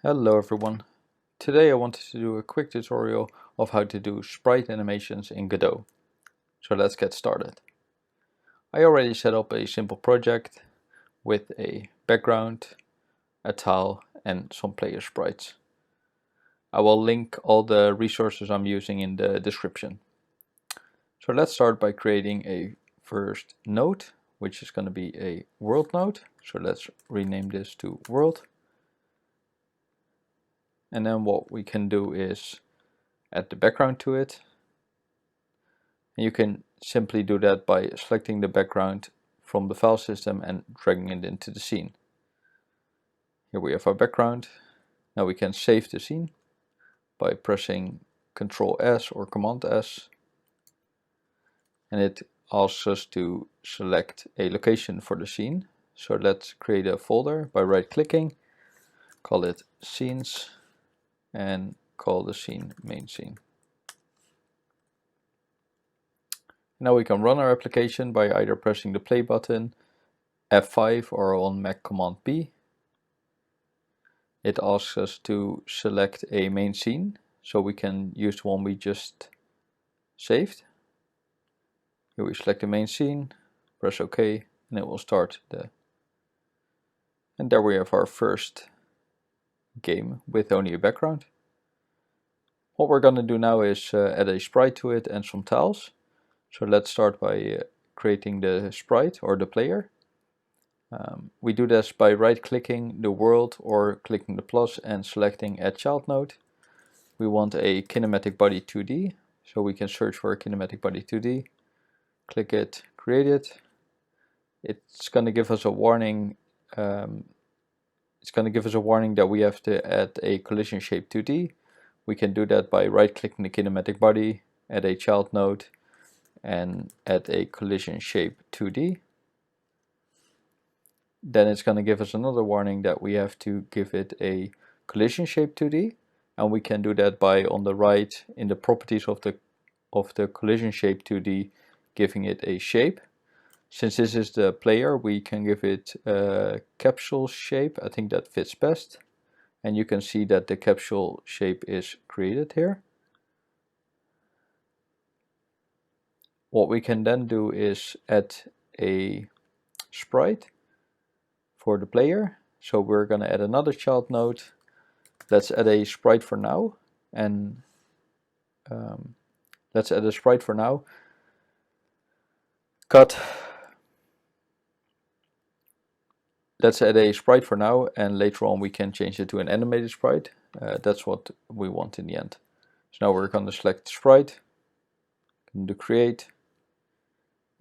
Hello everyone. Today I wanted to do a quick tutorial of how to do sprite animations in Godot. So let's get started. I already set up a simple project with a background, a tile and some player sprites. I will link all the resources I'm using in the description. So let's start by creating a first node, which is going to be a world node. So let's rename this to world. And then what we can do is add the background to it. And you can simply do that by selecting the background from the file system and dragging it into the scene. Here we have our background. Now we can save the scene by pressing Ctrl S or Command S. And it asks us to select a location for the scene. So let's create a folder by right clicking, call it scenes and call the scene main scene. Now we can run our application by either pressing the play button, F5 or on Mac Command B. It asks us to select a main scene, so we can use the one we just saved. Here we select the main scene, press OK, and it will start and there we have our first game with only a background. What we're going to do now is add a sprite to it and some tiles. So let's start by creating the sprite or the player. We do this by right clicking the world or clicking the plus and selecting Add Child Node. We want a kinematic body 2D, so we can search for a kinematic body 2D, click it, create it. It's going to give us a warning. It's going to give us a warning that we have to add a collision shape 2D. We can do that by right clicking the kinematic body, add a child node, and add a collision shape 2D. Then it's going to give us another warning that we have to give it a collision shape 2D, and we can do that by on the right in the properties of the collision shape 2D giving it a shape. Since this is the player, we can give it a capsule shape. I think that fits best, and you can see that the capsule shape is created here. What we can then do is add a sprite for the player. So we're going to add another child node. Let's add a sprite for now, and let's add a sprite for now. Let's add a sprite for now, and later on we can change it to an animated sprite. That's what we want in the end. So now we're going to select sprite, do create,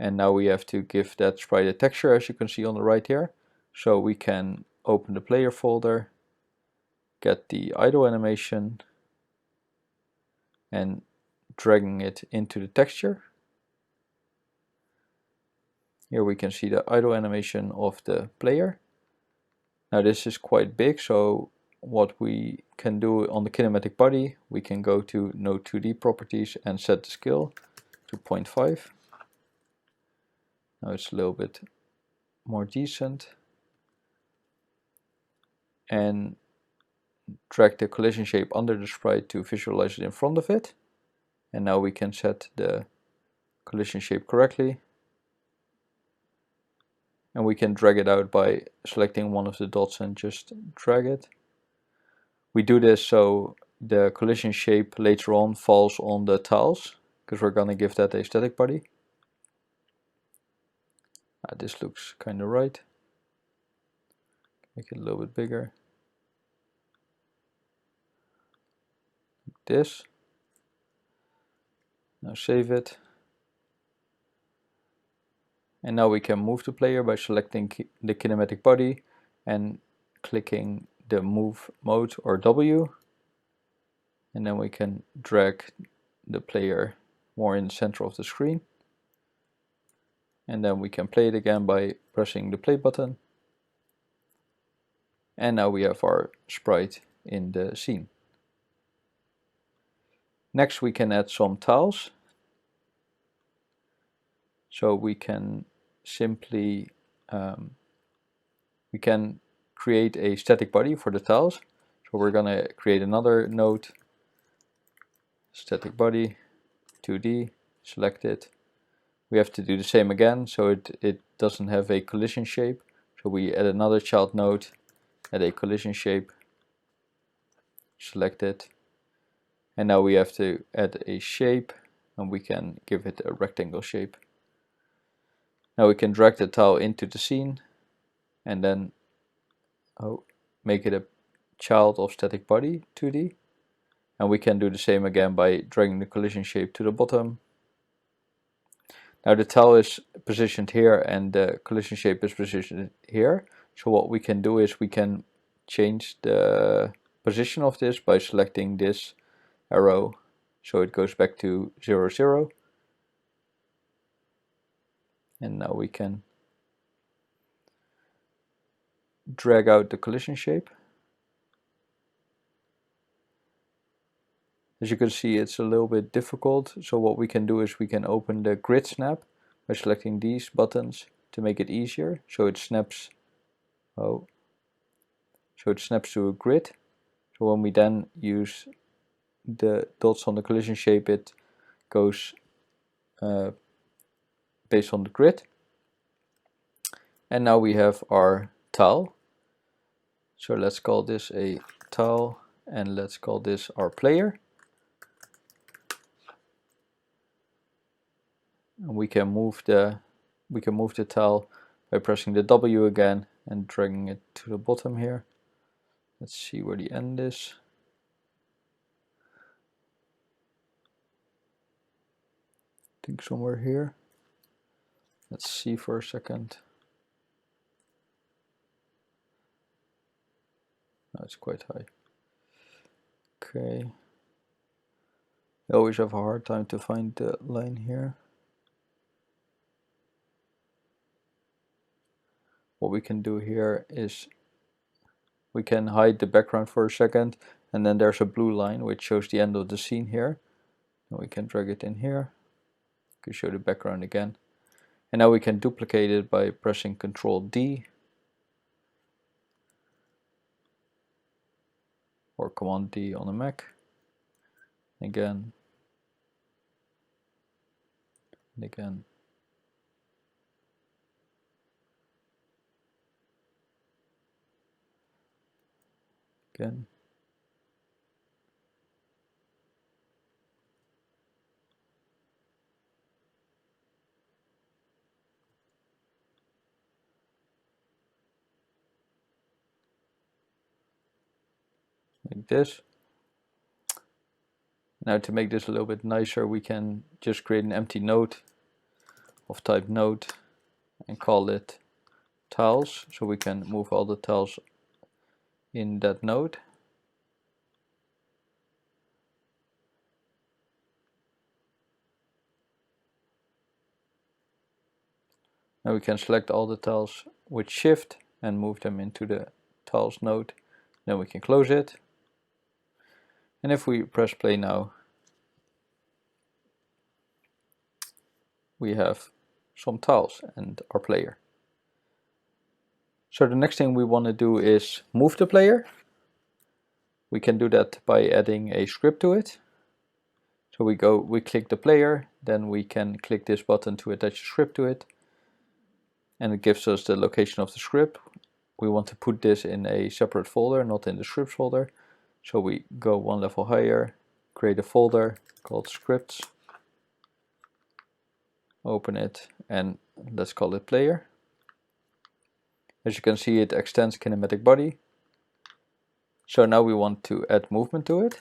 and now we have to give that sprite a texture, as you can see on the right here. So we can open the player folder, get the idle animation, and dragging it into the texture. Here we can see the idle animation of the player. Now this is quite big, so what we can do on the kinematic body, we can go to Node 2D properties and set the scale to 0.5. Now it's a little bit more decent. And drag the collision shape under the sprite to visualize it in front of it. And now we can set the collision shape correctly. And we can drag it out by selecting one of the dots and just drag it. We do this so the collision shape later on falls on the tiles, because we're going to give that a static body. This looks kind of right. Make it a little bit bigger. Like this. Now save it. And now we can move the player by selecting the kinematic body and clicking the move mode or W. And then we can drag the player more in the center of the screen. And then we can play it again by pressing the play button. And now we have our sprite in the scene. Next we can add some tiles. So we can simply we can create a static body for the tiles. So we're gonna create another node, static body, 2D, select it. We have to do the same again, so it doesn't have a collision shape. So we add another child node, add a collision shape, select it. And now we have to add a shape, and we can give it a rectangle shape. Now we can drag the tile into the scene, and then make it a child of static body 2D. And we can do the same again by dragging the collision shape to the bottom. Now the tile is positioned here and the collision shape is positioned here. So what we can do is we can change the position of this by selecting this arrow. So it goes back to 0, 0. And now we can drag out the collision shape. As you can see, it's a little bit difficult. So what we can do is we can open the grid snap by selecting these buttons to make it easier. So it snaps, so it snaps to a grid. So when we then use the dots on the collision shape, it goes based on the grid. And now we have our tile. So let's call this a tile, and let's call this our player. And we can move the tile by pressing the W again and dragging it to the bottom here. Let's see where the end is. I think somewhere here. Let's see for a second. No, it's quite high. Okay. I always have a hard time to find the line here. What we can do here is we can hide the background for a second, and then there's a blue line which shows the end of the scene here. And we can drag it in here. We can show the background again. And now we can duplicate it by pressing Ctrl D or Command D on a Mac. Again. And again. Again. Like this. Now to make this a little bit nicer, we can just create an empty node of type node and call it tiles, so we can move all the tiles in that node. Now we can select all the tiles with Shift and move them into the tiles node. Then we can close it. And if we press play now, we have some tiles and our player. So the next thing we want to do is move the player. We can do that by adding a script to it. So we click the player, then we can click this button to attach a script to it. And it gives us the location of the script. We want to put this in a separate folder, not in the scripts folder. So we go one level higher, create a folder called scripts, open it, and let's call it player. As you can see, it extends kinematic body. So now we want to add movement to it.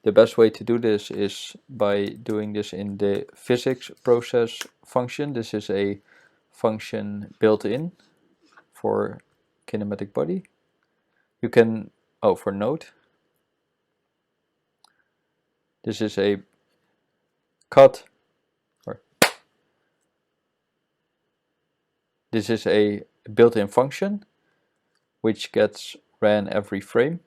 The best way to do this is by doing this in the physics process function. This is a function built in for kinematic body. You can, for node. This is a cut, or this is a built-in function which gets ran every frame.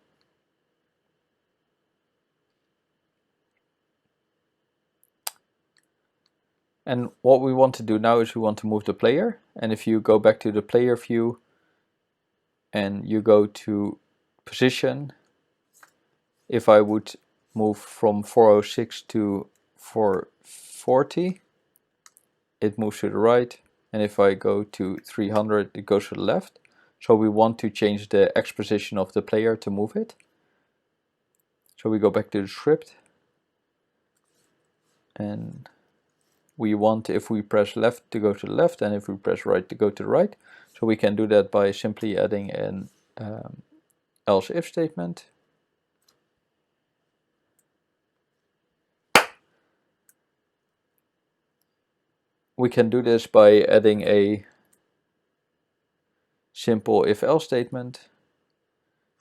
And what we want to do now is we want to move the player. And if you go back to the player view, and you go to position. If I would move from 406 to 440, it moves to the right, and if I go to 300, it goes to the left. So we want to change the X position of the player to move it. So we go back to the script, and we want, if we press left, to go to the left, and if we press right, to go to the right. So we can do that by simply adding an else if statement. We can do this by adding a simple if else statement.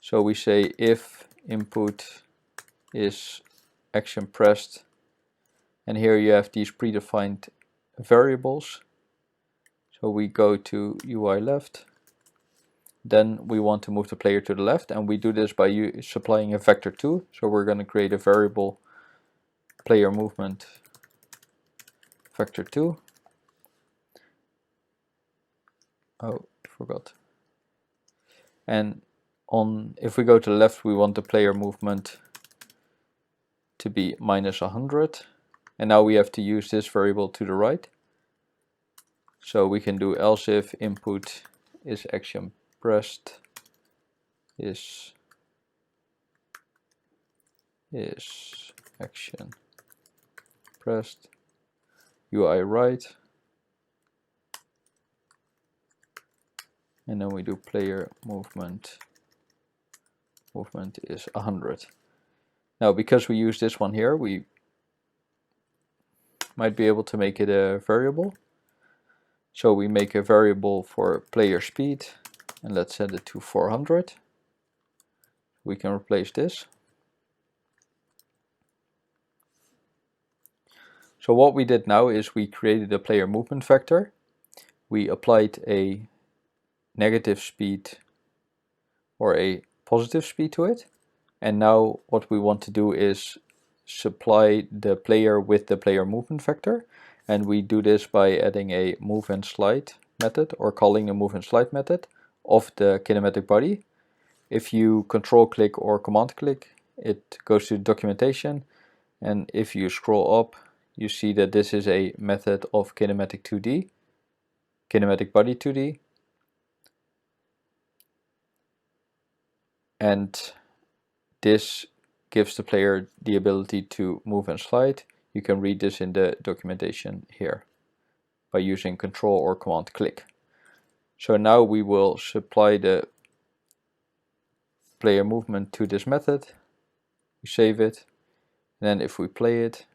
So we say if input is action pressed, and here you have these predefined variables. So we go to UI left, then we want to move the player to the left, and we do this by supplying a vector2. So we're going to create a variable player movement vector2. Oh, forgot. And if we go to the left, we want the player movement to be -100. And now we have to use this variable to the right. So we can do else if input is action pressed is action pressed UI right, and then we do player movement is 100. Now because we use this one here, we might be able to make it a variable. So we make a variable for player speed, and let's set it to 400. We can replace this. So what we did now is we created a player movement vector. We applied a negative speed or a positive speed to it. And now what we want to do is supply the player with the player movement vector. And we do this by adding a move and slide method, or calling a move and slide method of the kinematic body. If you control click or command click, it goes to documentation. And if you scroll up, you see that this is a method of kinematic 2D, kinematic body 2D. And this gives the player the ability to move and slide. You can read this in the documentation here by using control or command click. So now we will supply the player movement to this method. We save it, and then if we play it,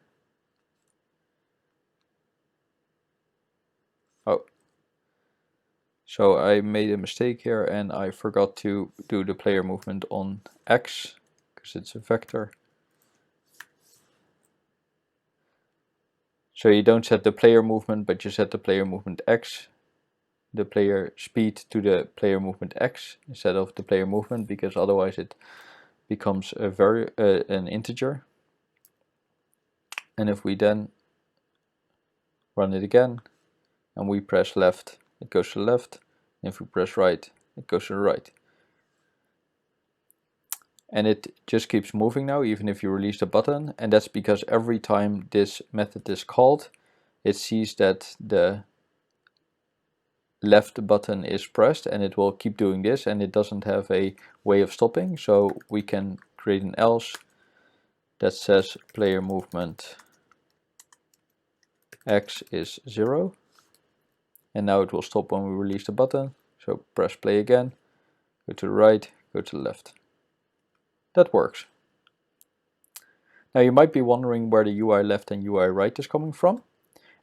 oh, so I made a mistake here and I forgot to do the player movement on X because it's a vector. So you don't set the player movement, but you set the player movement X, the player speed to the player movement X instead of the player movement, because otherwise it becomes an integer. And if we then run it again and we press left, it goes to the left. And if we press right, it goes to the right. And it just keeps moving now, even if you release the button. And that's because every time this method is called, it sees that the left button is pressed, and it will keep doing this, and it doesn't have a way of stopping. So we can create an else that says player movement X is 0. And now it will stop when we release the button. So press play again, go to the right, go to the left. That works. Now you might be wondering where the UI left and UI right is coming from.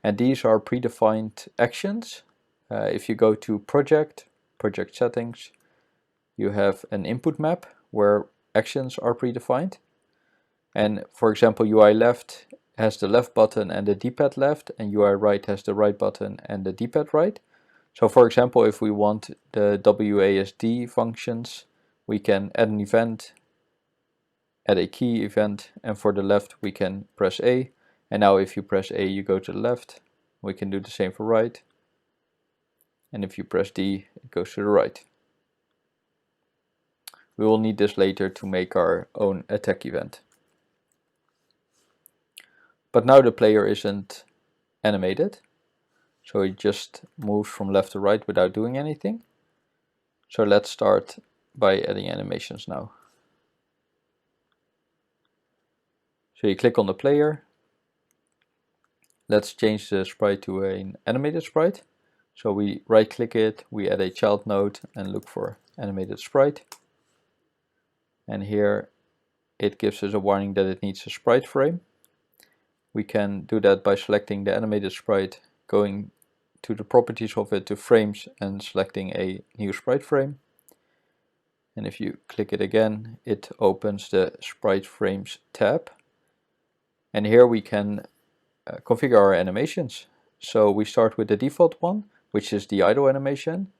And these are predefined actions. If you go to project settings, you have an input map where actions are predefined. And for example, UI left has the left button and the D-pad left, and UI right has the right button and the D-pad right. So for example, if we want the WASD functions, we can add an event, add a key event, and for the left we can press A. And now if you press A, you go to the left. We can do the same for right. And if you press D, it goes to the right. We will need this later to make our own attack event. But now the player isn't animated, so he just moves from left to right without doing anything. So let's start by adding animations now. So you click on the player. Let's change the sprite to an animated sprite. So we right click it, we add a child node and look for animated sprite. And here it gives us a warning that it needs a sprite frame. We can do that by selecting the animated sprite, going to the properties of it to frames and selecting a new sprite frame. And if you click it again, it opens the sprite frames tab. And here we can configure our animations. So we start with the default one, which is the idle animation.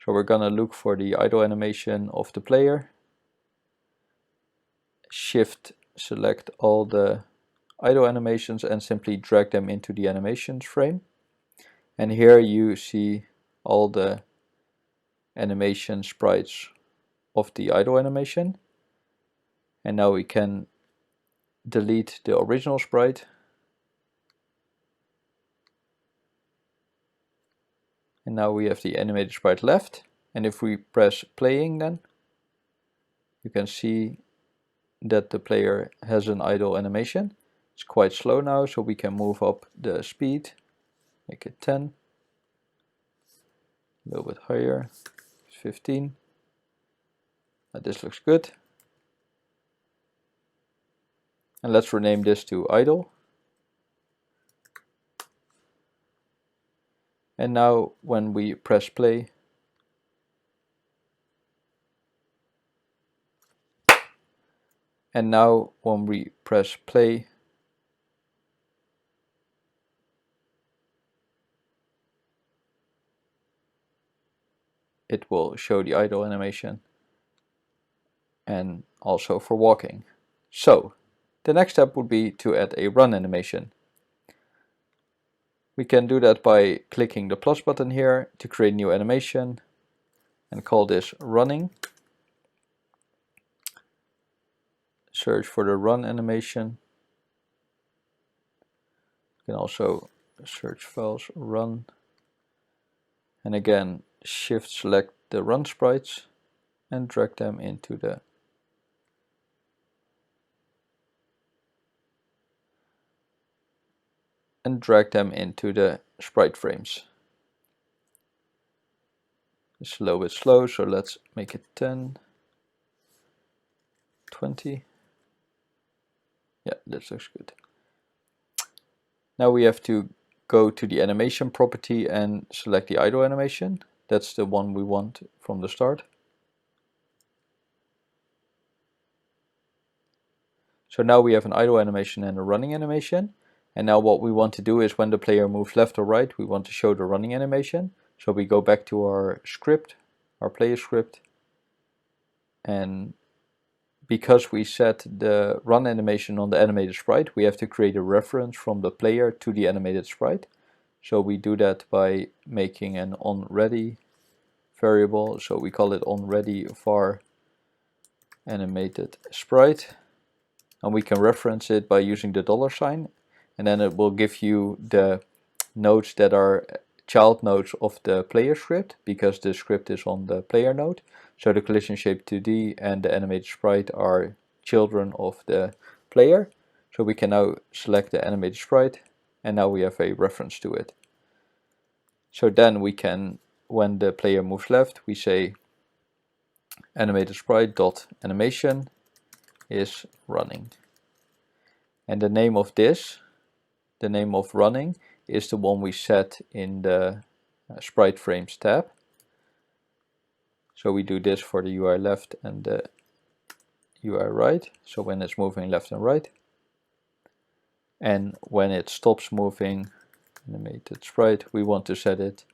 So we're gonna look for the idle animation of the player. Shift select all the idle animations and simply drag them into the animations frame. And here you see all the animation sprites of the idle animation. And now we can delete the original sprite. And now we have the animated sprite left. And if we press playing, then you can see that the player has an idle animation. It's quite slow now, so we can move up the speed, make it 10, a little bit higher, 15. This looks good. And let's rename this to idle. And now when we press play, it will show the idle animation and also for walking. So the next step would be to add a run animation. We can do that by clicking the plus button here to create a new animation and call this running. Search for the run animation. You can also search files run, and again shift select the run sprites and drag them into the sprite frames. It's a little bit slow, so let's make it 10, 20. Yeah, this looks good. Now we have to go to the animation property and select the idle animation. That's the one we want from the start. So now we have an idle animation and a running animation. And now what we want to do is when the player moves left or right, we want to show the running animation. So we go back to our script, our player script. And because we set the run animation on the animated sprite, we have to create a reference from the player to the animated sprite. So we do that by making an onReady variable. So we call it onReady var animated sprite. And we can reference it by using the $sign. And then it will give you the nodes that are child nodes of the player script, because the script is on the player node. So the collision shape 2D and the animated sprite are children of the player. So we can now select the animated sprite, and now we have a reference to it. So then we can, when the player moves left, we say animated sprite dot animation is running. And the name of this, the name of running, is the one we set in the sprite frames tab. So we do this for the UI left and the UI right. So when it's moving left and right. And when it stops moving, animated sprite, we want to set it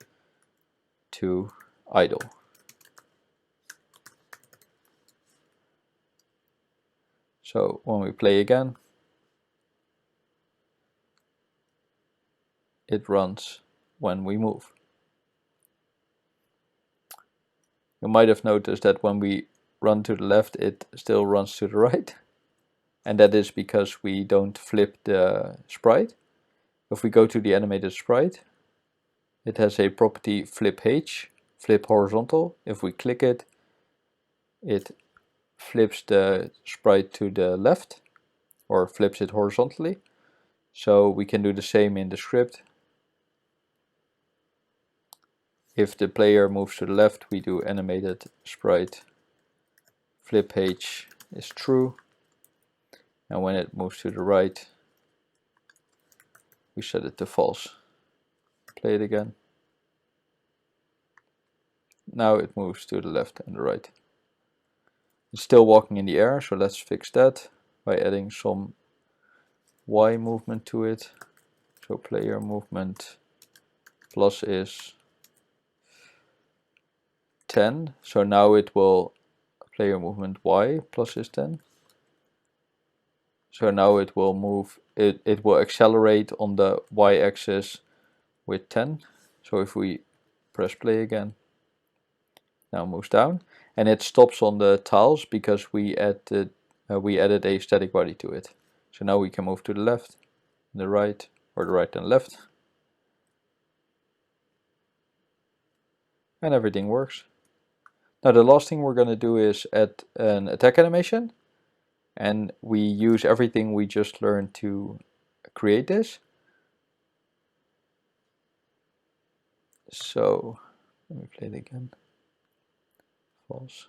to idle. So when we play again, it runs when we move. You might have noticed that when we run to the left, it still runs to the right. And that is because we don't flip the sprite. If we go to the animated sprite, it has a property flip H, flip horizontal. If we click it, it flips the sprite to the left, or flips it horizontally. So we can do the same in the script. If the player moves to the left, we do animated sprite flip H is true. And when it moves to the right, we set it to false. Play it again. Now it moves to the left and the right. It's still walking in the air, so let's fix that by adding some Y movement to it. So player movement plus is 10. So now it will, player movement Y plus is 10. So now it will move, it will accelerate on the Y axis with 10. So if we press play again, now it moves down, and it stops on the tiles because we added a static body to it. So now we can move to the left, the right, or the right and left, and everything works. Now the last thing we're going to do is add an attack animation, and we use everything we just learned to create this. So let me play it again. False.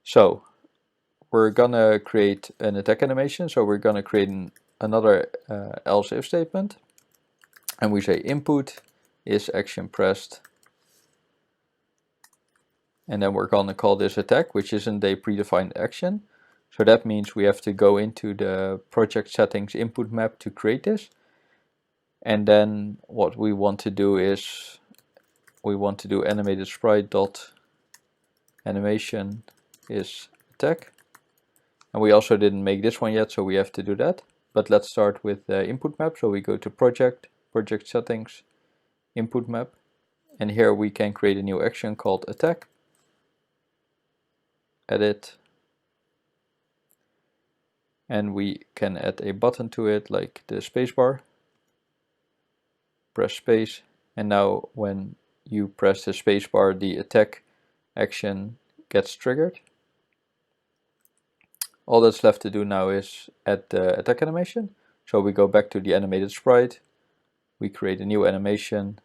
So we're gonna create an attack animation. So we're gonna create another else if statement, and we say input is action pressed, and then we're gonna call this attack, which isn't a predefined action. So that means we have to go into the project settings input map to create this. And then what we want to do is we want to do animated sprite dot animation is attack. And we also didn't make this one yet, so we have to do that. But let's start with the input map. So we go to project settings, input map, and here we can create a new action called attack. Edit, and we can add a button to it like the spacebar. Press space, and now when you press the spacebar, the attack action gets triggered. All that's left to do now is add the attack animation. So we go back to the animated sprite, we create a new animation,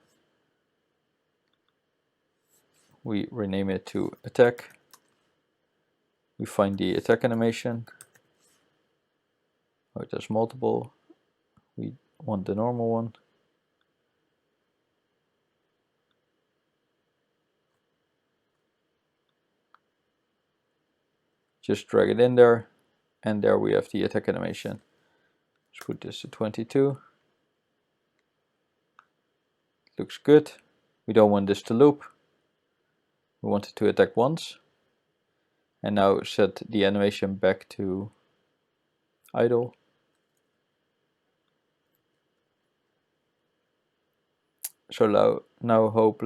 we rename it to attack, we find the attack animation. Oh, it has multiple, we want the normal one. Just drag it in there, and there we have the attack animation. Let's put this to 22. Looks good. We don't want this to loop. We want it to attack once. And now set the animation back to idle. So now hope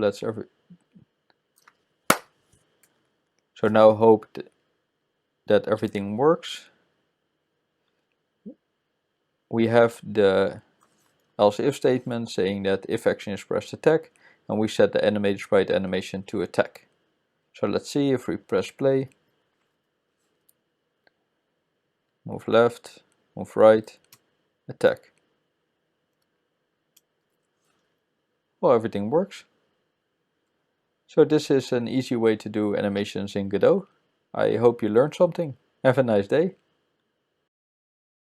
that everything works. We have the else if statement saying that if action is pressed attack, and we set the animated sprite animation to attack. So let's see if we press play, move left, move right, attack. Well, everything works. So this is an easy way to do animations in Godot. I hope you learned something. Have a nice day.